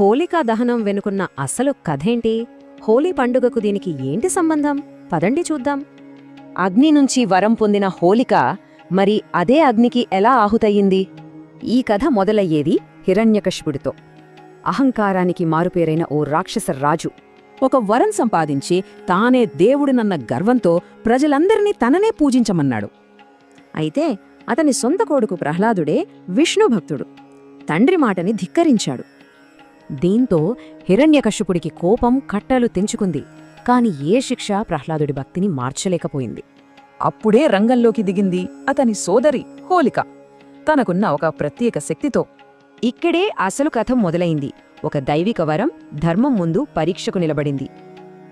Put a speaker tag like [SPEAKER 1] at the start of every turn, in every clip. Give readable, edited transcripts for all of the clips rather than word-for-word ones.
[SPEAKER 1] హోళికా దహనం వెనుకున్న అసలు కథేంటి? హోలీ పండుగకు దీనికి ఏంటి సంబంధం? పదండి చూద్దాం.
[SPEAKER 2] అగ్ని నుంచి వరం పొందిన హోలిక మరి అదే అగ్నికి ఎలా ఆహుతయ్యింది?
[SPEAKER 1] ఈ కథ మొదలయ్యేది హిరణ్యకశిపుడితో. అహంకారానికి మారుపేరైన ఓ రాక్షస రాజు ఒక వరం సంపాదించి తానే దేవుడినన్న గర్వంతో ప్రజలందరినీ తననే పూజించమన్నాడు. అయితే అతని సొంత కొడుకు ప్రహ్లాదుడే విష్ణుభక్తుడు. తండ్రి మాటని ధిక్కరించాడు. దీంతో హిరణ్యకశిపుడికి కోపం కట్టలు తెంచుకుంది. కాని ఏ శిక్ష ప్రహ్లాదుడి భక్తిని మార్చలేకపోయింది.
[SPEAKER 3] అప్పుడే రంగంలోకి దిగింది అతని సోదరి హోలిక, తనకున్న ఒక ప్రత్యేక శక్తితో.
[SPEAKER 1] ఇక్కడే అసలు కథ మొదలైంది. ఒక దైవిక వరం ధర్మం ముందు పరీక్షకు నిలబడింది.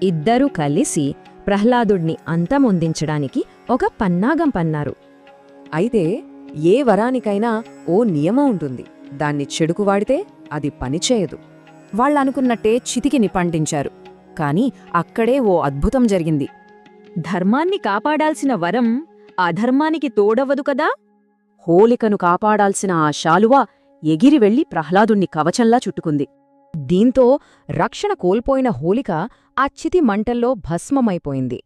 [SPEAKER 1] ఇద్దరూ కలిసి ప్రహ్లాదుడిని అంతమొందించడానికి ఒక పన్నాగం పన్నారు.
[SPEAKER 2] అయితే ఏ వరానికైనా ఓ నియమం ఉంటుంది. దాన్ని చెడుకు వాడితే అది పనిచేయదు.
[SPEAKER 1] వాళ్ళనుకున్నట్టే చితికిని పండించారు. కాని అక్కడే ఓ అద్భుతం జరిగింది.
[SPEAKER 4] ధర్మాన్ని కాపాడాల్సిన వరం అధర్మానికి తోడవదు కదా?
[SPEAKER 1] హోలికను కాపాడాల్సిన ఆ శాలువ ఎగిరి వెళ్లి ప్రహ్లాదుణ్ణి కవచంలా చుట్టుకుంది. దీంతో రక్షణ కోల్పోయిన హోలిక ఆ చితి మంటల్లో భస్మమైపోయింది.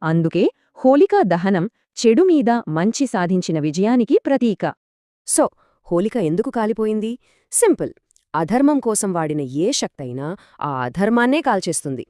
[SPEAKER 1] అందుకే హోలికా దహనం చెడుమీద మంచి సాధించిన విజయానికి ప్రతీక. సో హోలిక ఎందుకు కాలిపోయింది? సింపుల్. అధర్మం కోసం వాడిన ఏ శక్తైనా ఆ అధర్మాన్నే కాల్చేస్తుంది.